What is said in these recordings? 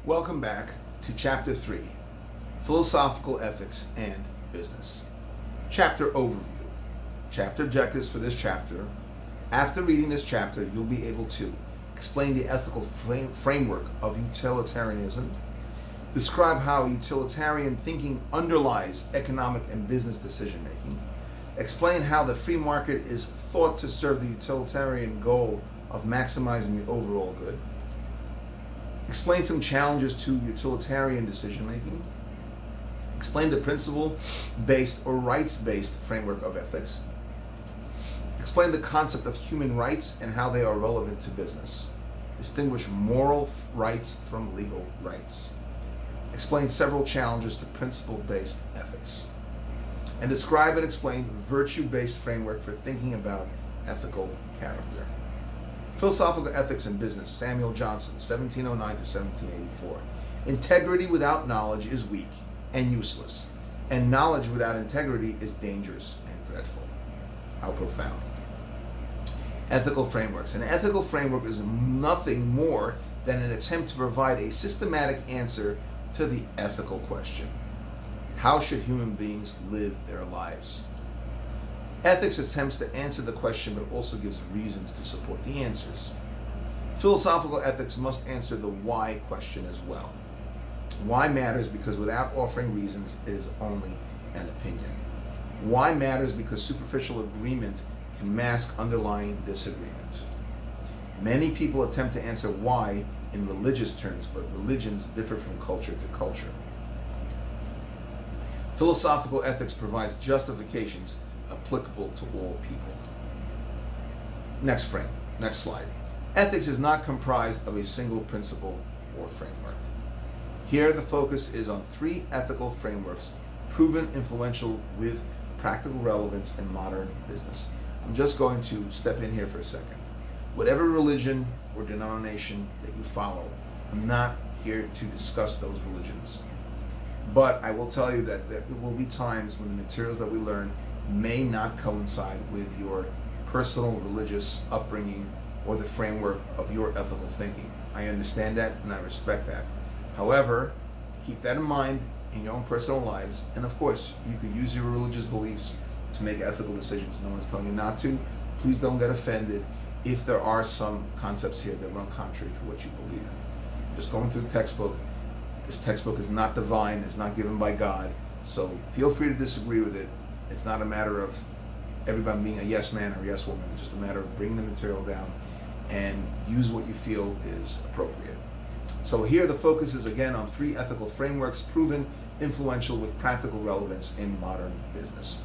Welcome back to Chapter 3, Philosophical Ethics and Business. Chapter Overview. Chapter objectives for this chapter. After reading this chapter, you'll be able to explain the ethical framework of utilitarianism, describe how utilitarian thinking underlies economic and business decision-making, explain how the free market is thought to serve the utilitarian goal of maximizing the overall good, explain some challenges to utilitarian decision-making, explain the principle-based or rights-based framework of ethics, explain the concept of human rights and how they are relevant to business, distinguish moral rights from legal rights, explain several challenges to principle-based ethics, and describe and explain virtue-based framework for thinking about ethical character. Philosophical Ethics and Business, Samuel Johnson, 1709 to 1784. Integrity without knowledge is weak and useless, and knowledge without integrity is dangerous and dreadful. How profound. Ethical frameworks. An ethical framework is nothing more than an attempt to provide a systematic answer to the ethical question. How should human beings live their lives? Ethics attempts to answer the question but also gives reasons to support the answers. Philosophical ethics must answer the why question as well. Why matters because without offering reasons, it is only an opinion. Why matters because superficial agreement can mask underlying disagreement. Many people attempt to answer why in religious terms, but religions differ from culture to culture. Philosophical ethics provides justifications applicable to all people. Next slide. Ethics is not comprised of a single principle or framework. Here the focus is on three ethical frameworks proven influential with practical relevance in modern business. I'm just going to step in here for a second. Whatever religion or denomination that you follow, I'm not here to discuss those religions. But I will tell you that there will be times when the materials that we learn may not coincide with your personal religious upbringing or the framework of your ethical thinking. I understand that and I respect that. However, keep that in mind in your own personal lives, and of course, you could use your religious beliefs to make ethical decisions. No one's telling you not to. Please don't get offended if there are some concepts here that run contrary to what you believe in. Just going through the textbook. This textbook is not divine, it's not given by God, so feel free to disagree with it. It's not a matter of everybody being a yes man or yes woman. It's just a matter of bringing the material down and use what you feel is appropriate. So here the focus is again on three ethical frameworks proven influential with practical relevance in modern business.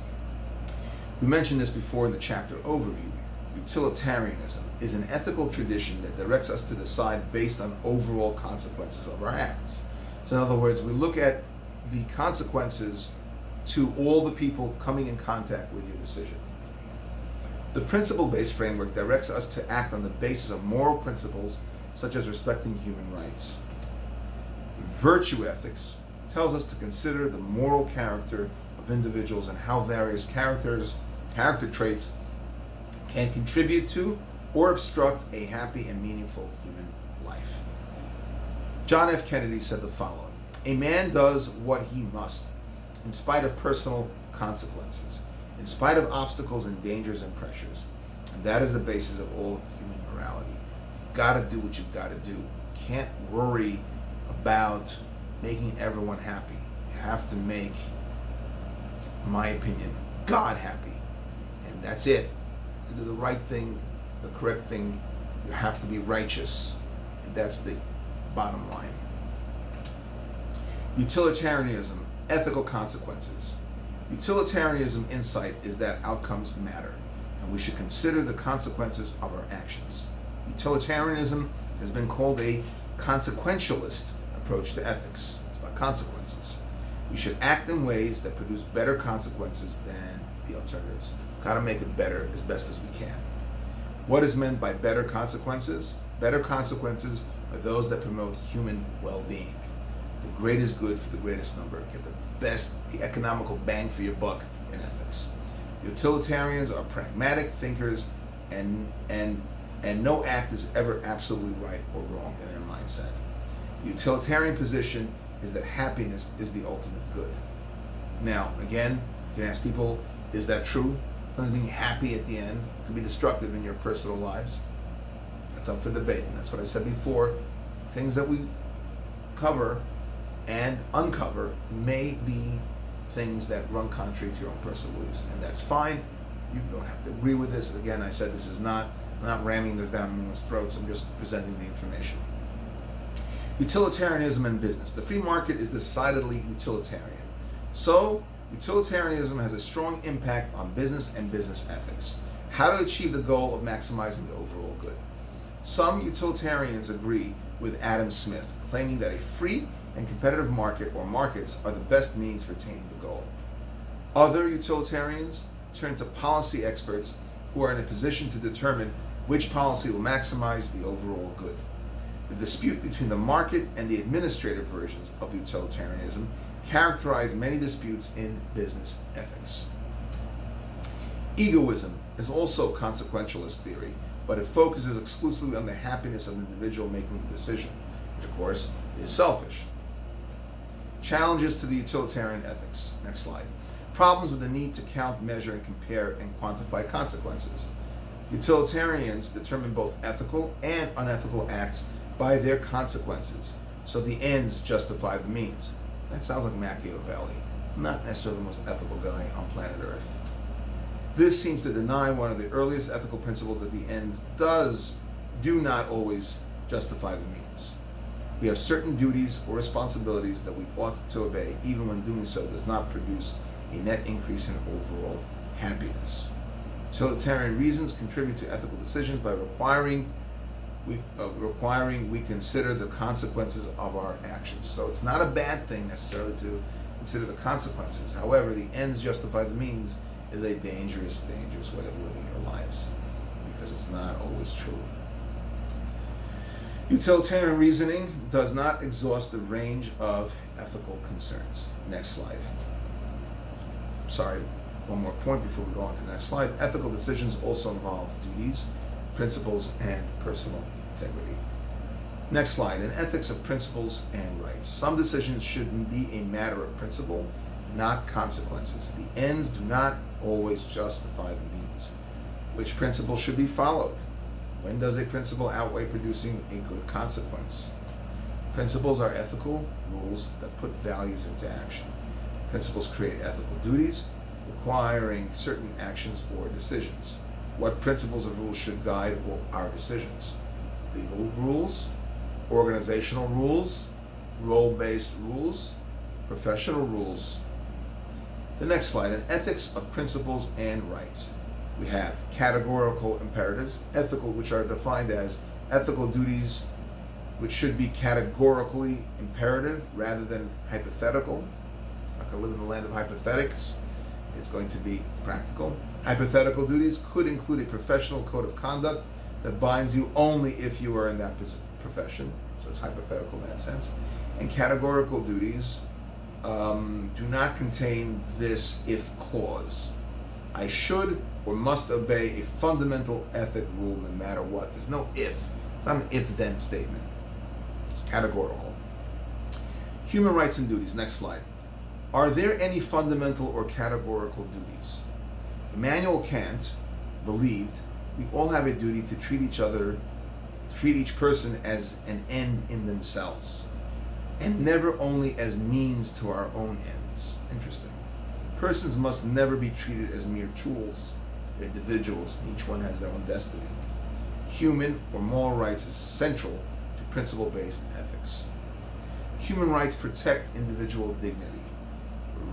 We mentioned this before in the chapter overview. Utilitarianism is an ethical tradition that directs us to decide based on overall consequences of our acts. So in other words, we look at the consequences to all the people coming in contact with your decision. The principle-based framework directs us to act on the basis of moral principles such as respecting human rights. Virtue ethics tells us to consider the moral character of individuals and how various character traits can contribute to or obstruct a happy and meaningful human life. John F. Kennedy said the following: "A man does what he must, in spite of personal consequences, in spite of obstacles and dangers and pressures. And that is the basis of all human morality." You've got to do what you've got to do. You can't worry about making everyone happy. You have to make, in my opinion, God happy. And that's it. To do the right thing, the correct thing, you have to be righteous. And that's the bottom line. Utilitarianism, ethical consequences. Utilitarianism insight is that outcomes matter, and we should consider the consequences of our actions. Utilitarianism has been called a consequentialist approach to ethics. It's about consequences. We should act in ways that produce better consequences than the alternatives. Got to make it better as best as we can. What is meant by better consequences? Better consequences are those that promote human well-being. The greatest good for the greatest number. Get the economical bang for your buck in ethics. Utilitarians are pragmatic thinkers, and no act is ever absolutely right or wrong in their mindset. The utilitarian position is that happiness is the ultimate good. Now, again, you can ask people, is that true? Being happy at the end can be destructive in your personal lives. That's up for debate, and that's what I said before. Things that we cover and uncover may be things that run contrary to your own personal beliefs, and that's fine. You don't have to agree with this. Again, I said this is I'm not ramming this down anyone's throats. I'm just presenting the information. Utilitarianism in business. The free market is decidedly utilitarian. So, utilitarianism has a strong impact on business and business ethics. How to achieve the goal of maximizing the overall good. Some utilitarians agree with Adam Smith, claiming that a free and competitive market or markets are the best means for attaining the goal. Other utilitarians turn to policy experts who are in a position to determine which policy will maximize the overall good. The dispute between the market and the administrative versions of utilitarianism characterize many disputes in business ethics. Egoism is also consequentialist theory, but it focuses exclusively on the happiness of the individual making the decision, which of course is selfish. Challenges to the utilitarian ethics. Next slide. Problems with the need to count, measure, and compare and quantify consequences. Utilitarians determine both ethical and unethical acts by their consequences, so the ends justify the means. That sounds like Machiavelli, not necessarily the most ethical guy on planet Earth. This seems to deny one of the earliest ethical principles that the ends do not always justify the means. We have certain duties or responsibilities that we ought to obey, even when doing so does not produce a net increase in overall happiness. Utilitarian reasons contribute to ethical decisions by requiring we consider the consequences of our actions. So it's not a bad thing necessarily to consider the consequences. However, the ends justify the means is a dangerous, dangerous way of living your lives, because it's not always true. Utilitarian reasoning does not exhaust the range of ethical concerns. Next slide. Sorry, one more point before we go on to the next slide. Ethical decisions also involve duties, principles, and personal integrity. Next slide. In ethics of principles and rights, some decisions should be a matter of principle, not consequences. The ends do not always justify the means. Which principle should be followed? When does a principle outweigh producing a good consequence? Principles are ethical rules that put values into action. Principles create ethical duties, requiring certain actions or decisions. What principles or rules should guide our decisions? Legal rules, organizational rules, role-based rules, professional rules. The next slide, in ethics of principles and rights. We have categorical imperatives, ethical, which are defined as ethical duties which should be categorically imperative rather than hypothetical. It's not going to live in the land of hypothetics. It's going to be practical. Hypothetical duties could include a professional code of conduct that binds you only if you are in that profession. So it's hypothetical in that sense. And categorical duties do not contain this if clause. I should or must obey a fundamental ethic rule no matter what. There's no if. It's not an if-then statement. It's categorical. Human rights and duties. Next slide. Are there any fundamental or categorical duties? Immanuel Kant believed we all have a duty to treat each person as an end in themselves, and never only as means to our own ends. Interesting. Persons must never be treated as mere tools. They're individuals, and each one has their own destiny. Human or moral rights is central to principle-based ethics. Human rights protect individual dignity.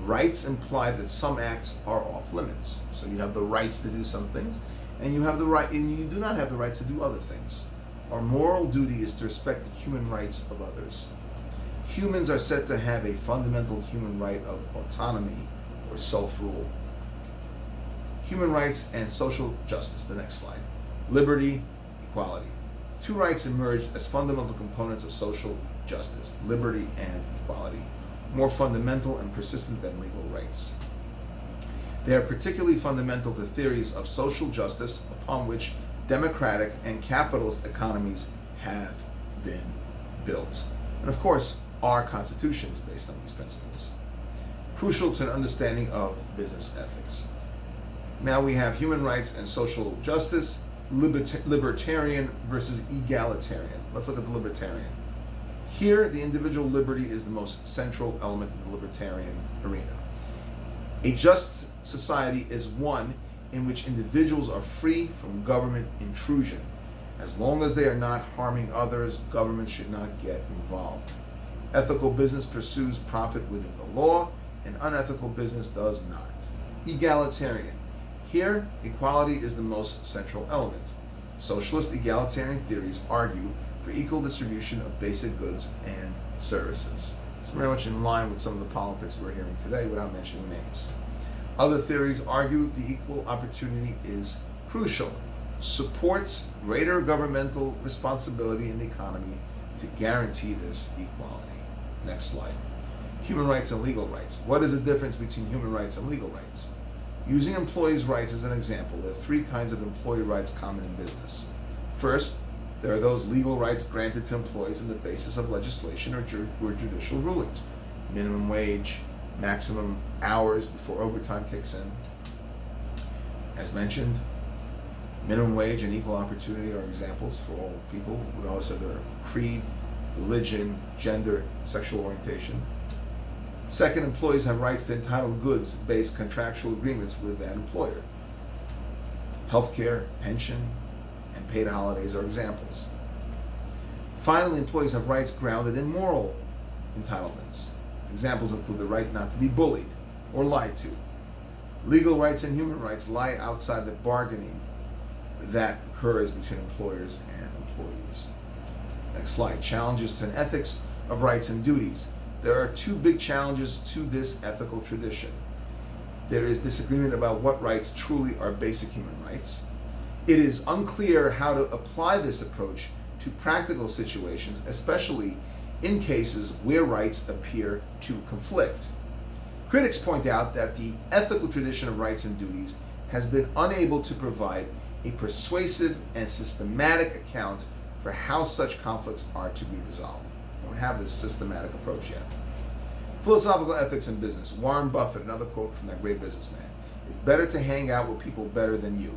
Rights imply that some acts are off limits. So you have the rights to do some things, and you do not have the rights to do other things. Our moral duty is to respect the human rights of others. Humans are said to have a fundamental human right of autonomy or self-rule. Human rights and social justice. The next slide. Liberty, equality. Two rights emerged as fundamental components of social justice: liberty and equality, more fundamental and persistent than legal rights. They are particularly fundamental to theories of social justice upon which democratic and capitalist economies have been built. And of course, our Constitution is based on these principles. Crucial to an understanding of business ethics. Now we have human rights and social justice, libertarian versus egalitarian. Let's look at the libertarian. Here, the individual liberty is the most central element in the libertarian arena. A just society is one in which individuals are free from government intrusion. As long as they are not harming others, government should not get involved. Ethical business pursues profit within the law, and unethical business does not. Egalitarian. Here, equality is the most central element. Socialist egalitarian theories argue for equal distribution of basic goods and services. It's very much in line with some of the politics we're hearing today without mentioning names. Other theories argue the equal opportunity is crucial, supports greater governmental responsibility in the economy to guarantee this equality. Next slide. Human rights and legal rights. What is the difference between human rights and legal rights? Using employees' rights as an example, there are three kinds of employee rights common in business. First, there are those legal rights granted to employees on the basis of legislation or judicial rulings. Minimum wage, maximum hours before overtime kicks in. As mentioned, minimum wage and equal opportunity are examples for all people, regardless of their creed, religion, gender, sexual orientation. Second, employees have rights to entitled goods-based contractual agreements with that employer. Healthcare, pension, and paid holidays are examples. Finally, employees have rights grounded in moral entitlements. Examples include the right not to be bullied or lied to. Legal rights and human rights lie outside the bargaining that occurs between employers and employees. Next slide. Challenges to an ethics of rights and duties. There are two big challenges to this ethical tradition. There is disagreement about what rights truly are basic human rights. It is unclear how to apply this approach to practical situations, especially in cases where rights appear to conflict. Critics point out that the ethical tradition of rights and duties has been unable to provide a persuasive and systematic account for how such conflicts are to be resolved. We don't have this systematic approach yet. Philosophical ethics in business. Warren Buffett, another quote from that great businessman. It's better to hang out with people better than you.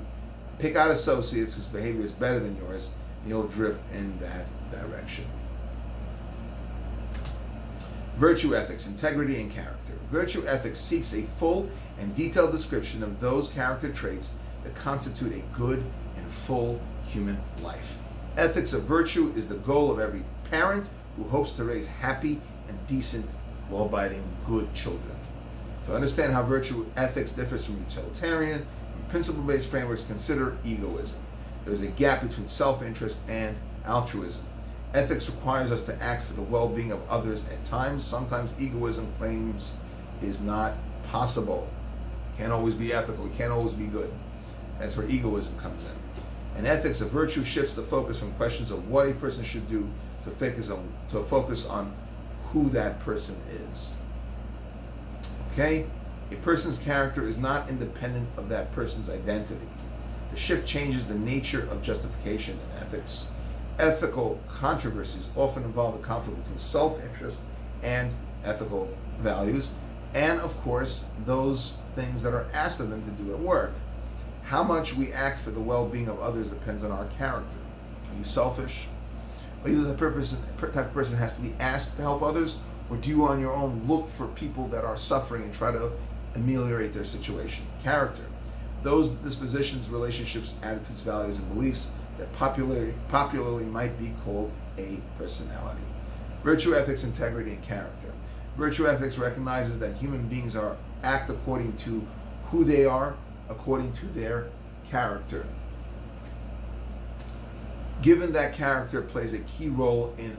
Pick out associates whose behavior is better than yours, and you'll drift in that direction. Virtue ethics, integrity and character. Virtue ethics seeks a full and detailed description of those character traits that constitute a good and full human life. Ethics of virtue is the goal of every parent who hopes to raise happy and decent, law-abiding, good children. To understand how virtue ethics differs from utilitarian and principle-based frameworks, consider egoism. There is a gap between self-interest and altruism. Ethics requires us to act for the well-being of others at times. Sometimes egoism claims is not possible. Can't always be ethical, it can't always be good. That's where egoism comes in. And ethics of virtue shifts the focus from questions of what a person should do to a focus on who that person is. Okay? A person's character is not independent of that person's identity. The shift changes the nature of justification in ethics. Ethical controversies often involve a conflict between self-interest and ethical values, and of course, those things that are asked of them to do at work. How much we act for the well-being of others depends on our character. Are you selfish? Are you the type of person that has to be asked to help others? Or do you on your own look for people that are suffering and try to ameliorate their situation? Character. Those dispositions, relationships, attitudes, values, and beliefs that popularly might be called a personality. Virtue ethics, integrity, and character. Virtue ethics recognizes that human beings act according to who they are, according to their character. Given that character plays a key role in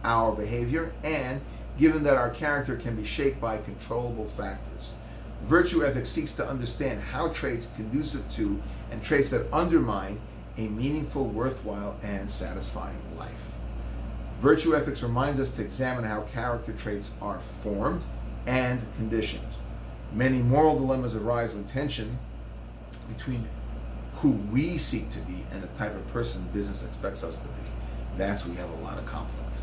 our behavior, and given that our character can be shaped by controllable factors. Virtue ethics seeks to understand how traits conducive to and traits that undermine a meaningful, worthwhile, and satisfying life. Virtue ethics reminds us to examine how character traits are formed and conditioned. Many moral dilemmas arise when tension between who we seek to be and the type of person business expects us to be. That's where we have a lot of conflict.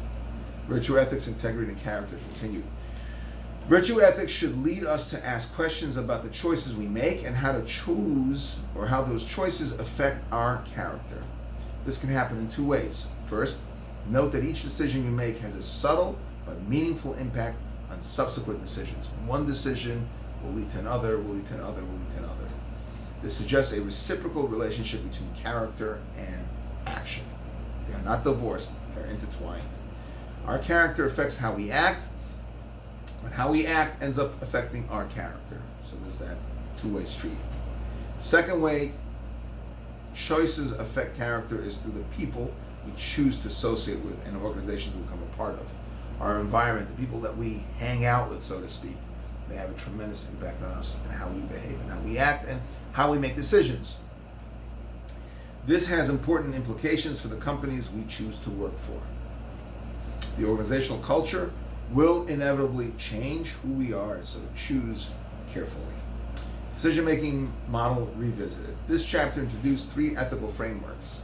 Virtue, ethics, integrity, and character continued. Virtue ethics should lead us to ask questions about the choices we make and how to choose, or how those choices affect our character. This can happen in two ways. First, note that each decision you make has a subtle but meaningful impact on subsequent decisions. One decision will lead to another, will lead to another, will lead to another. This suggests a reciprocal relationship between character and action. They are not divorced, they are intertwined. Our character affects how we act, but how we act ends up affecting our character. So there's that two-way street. Second way choices affect character is through the people we choose to associate with and organizations we become a part of. Our environment, the people that we hang out with, so to speak, they have a tremendous impact on us and how we behave and how we act and how we make decisions. This has important implications for the companies we choose to work for. The organizational culture will inevitably change who we are, so choose carefully. Decision-making model revisited. This chapter introduced 3 ethical frameworks.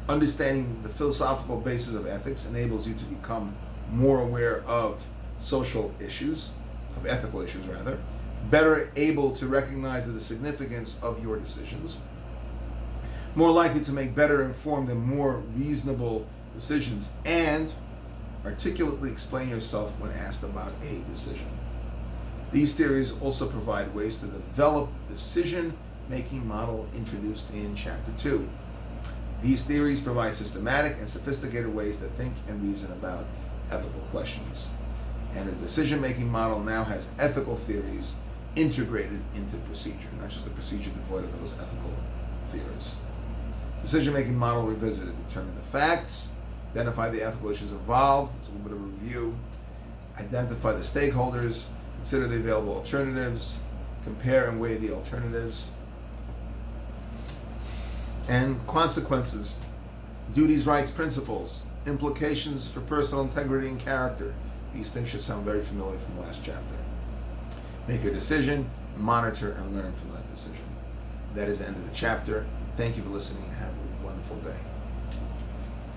Understanding the philosophical basis of ethics enables you to become more aware of social issues, of ethical issues rather, better able to recognize the significance of your decisions, more likely to make better informed and more reasonable decisions, and articulately explain yourself when asked about a decision. These theories also provide ways to develop the decision-making model introduced in Chapter 2. These theories provide systematic and sophisticated ways to think and reason about ethical questions. And the decision-making model now has ethical theories integrated into procedure, not just a procedure devoid of those ethical theories. Decision-making model revisited. Determine the facts, identify the ethical issues involved, it's a little bit of a review, identify the stakeholders, consider the available alternatives, compare and weigh the alternatives, and consequences, duties, rights, principles, implications for personal integrity and character. These things should sound very familiar from the last chapter. Make your decision, monitor, and learn from that decision. That is the end of the chapter. Thank you for listening and have a wonderful day.